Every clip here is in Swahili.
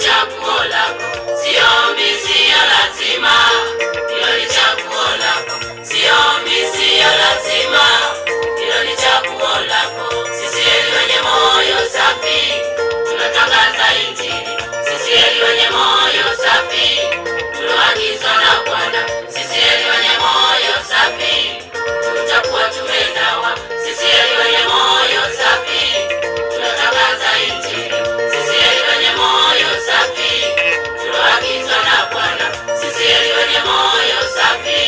chaguo lako, siombi sio lazima. Hilo ni chaguo lako, siombi sio lazima. Hilo ni chaguo lako. CCM wenye moyo safi, tunatangaza Injili. CCM wenye moyo safi, tuloagizwa na Bwana. CCM wenye moyo safi, tutakuwa tumenawa. CCM wenye moyo safi, tunatangaza Injili. CCM wenye moyo safi, tuloagizwa na Bwana. CCM wenye moyo safi,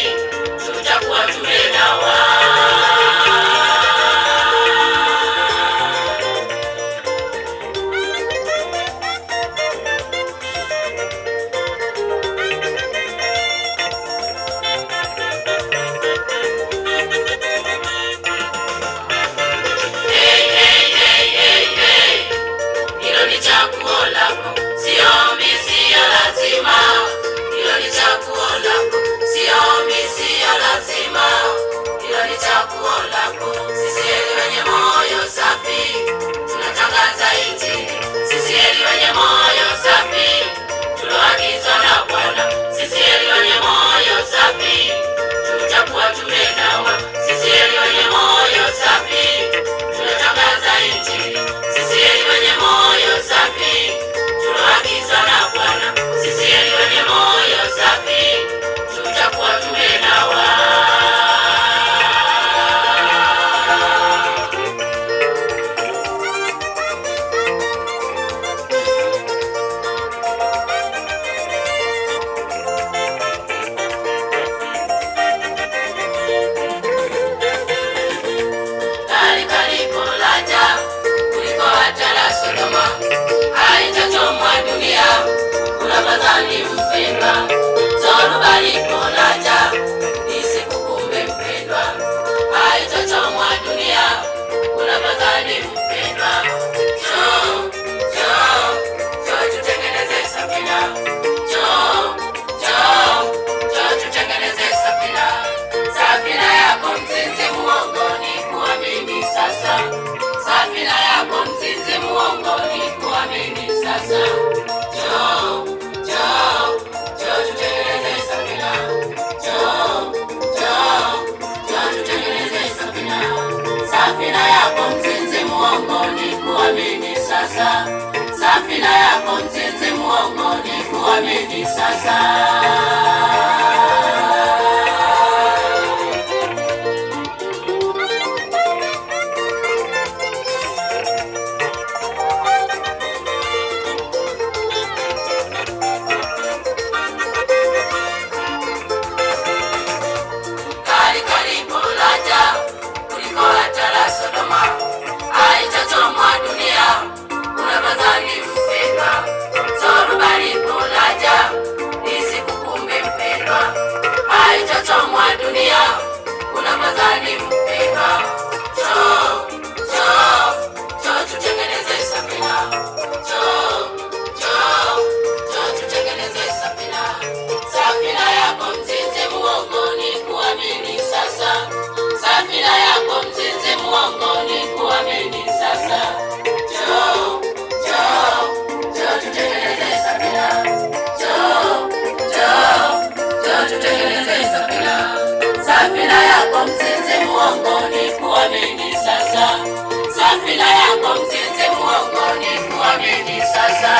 tutakuwa tumenawa. Safina yako mzinzi muongo ni kuamini sasa. Safina yako mzinzi muongo ni kuamini sasa. Safina yako mzinzi muongo ni kuamini sasa.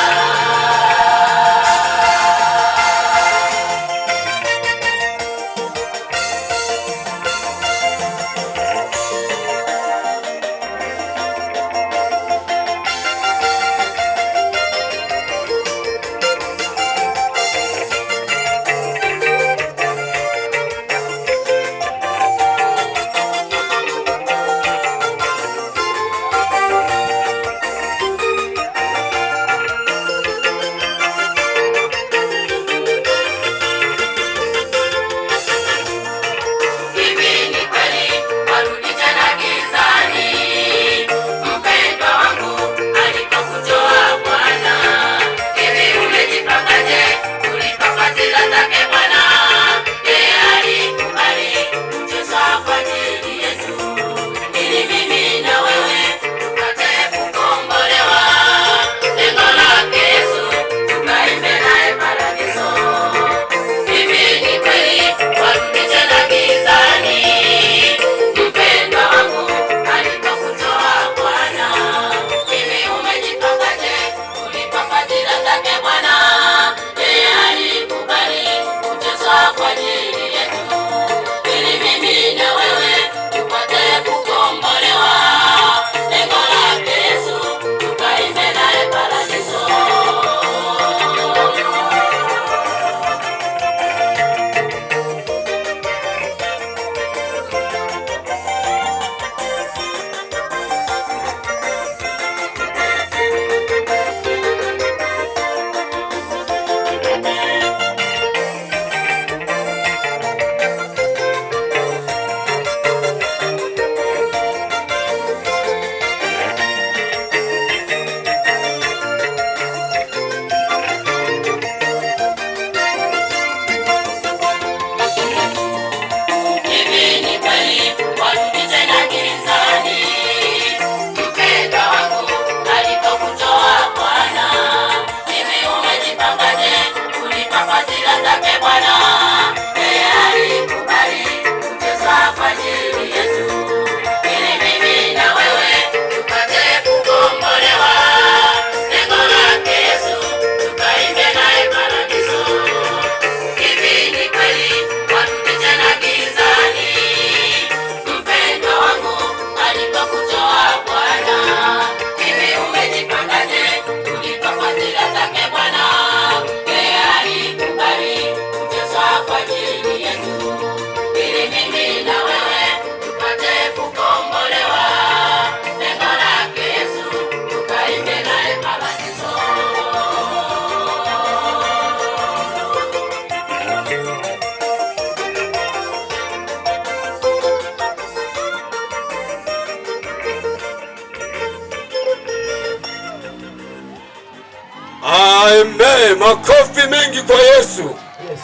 Amen. Makofi mengi kwa Yesu. Yes.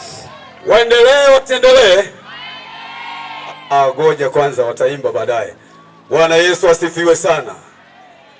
Waendelee, wataendelee. Ngoja kwanza, wataimba baadaye. Bwana Yesu asifiwe sana.